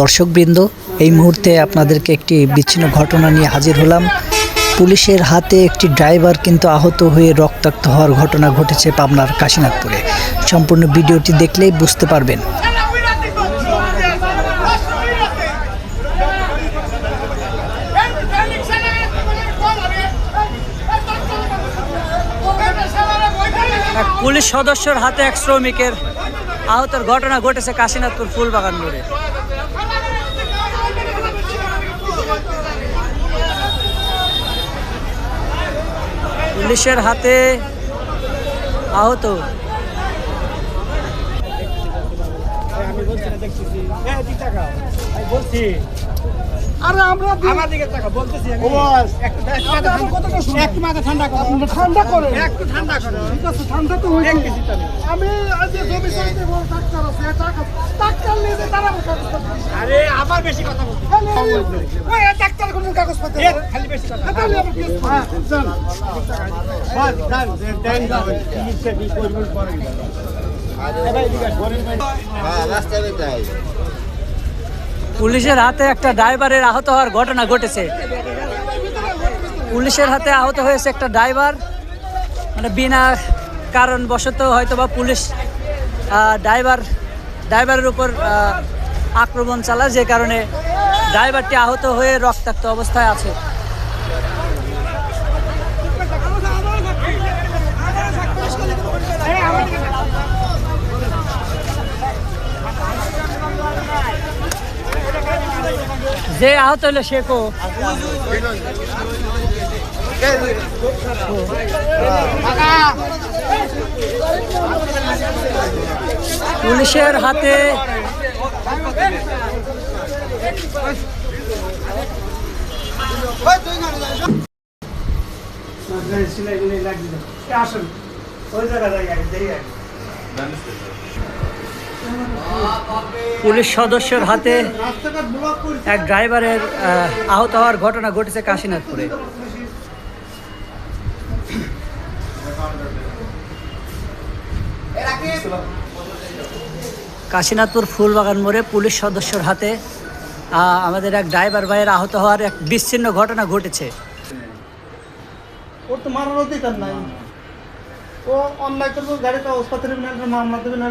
দর্শকবৃন্দ, এই মুহূর্তে আপনাদেরকে একটি বিচ্ছিন্ন ঘটনা নিয়ে হাজির হলাম। পুলিশের হাতে একটি ড্রাইভার কিন্তু আহত হয়ে রক্তাক্ত হওয়ার ঘটনা ঘটেছে পাবনার কাশীনাথপুরে। সম্পূর্ণ ভিডিওটি দেখলেই বুঝতে পারবেন। পুলিশ সদস্যর হাতে এক শ্রমিকের আহতের ঘটনা ঘটেছে কাশীনাথপুর ফুলবাগান মোড়ে। পুলিশের হাতে আহত পুলিশের হাতে একটা ড্রাইভারের আহত হওয়ার ঘটনা ঘটেছে। পুলিশের হাতে আহত হয়েছে একটা ড্রাইভার, মানে বিনা কারণবশত হয়তো বা পুলিশ ড্রাইভারের উপর আক্রমণ চালায়, যে কারণে ড্রাইভারটি আহত হয়ে রক্তাক্ত অবস্থায় আছে। যে আহত হলো সে কো পুলিশের হাতে পুলিশ সদস্যের হাতে এক ড্রাইভারের আহত হওয়ার ঘটনা ঘটেছে কাশীনাথপুরে। কাশীনাথপুর ফুলবাগান মোড়ে পুলিশ সদস্যর হাতে আমাদের এক ড্রাইভার ভাইয়ের আহত হওয়ার এক বিচ্ছিন্ন ঘটনা ঘটেছে। ওর তো মারার অধিকার নাই, ও অন্যায় করবো, গাড়িতে হাসপাতালে মামলা দেবে না।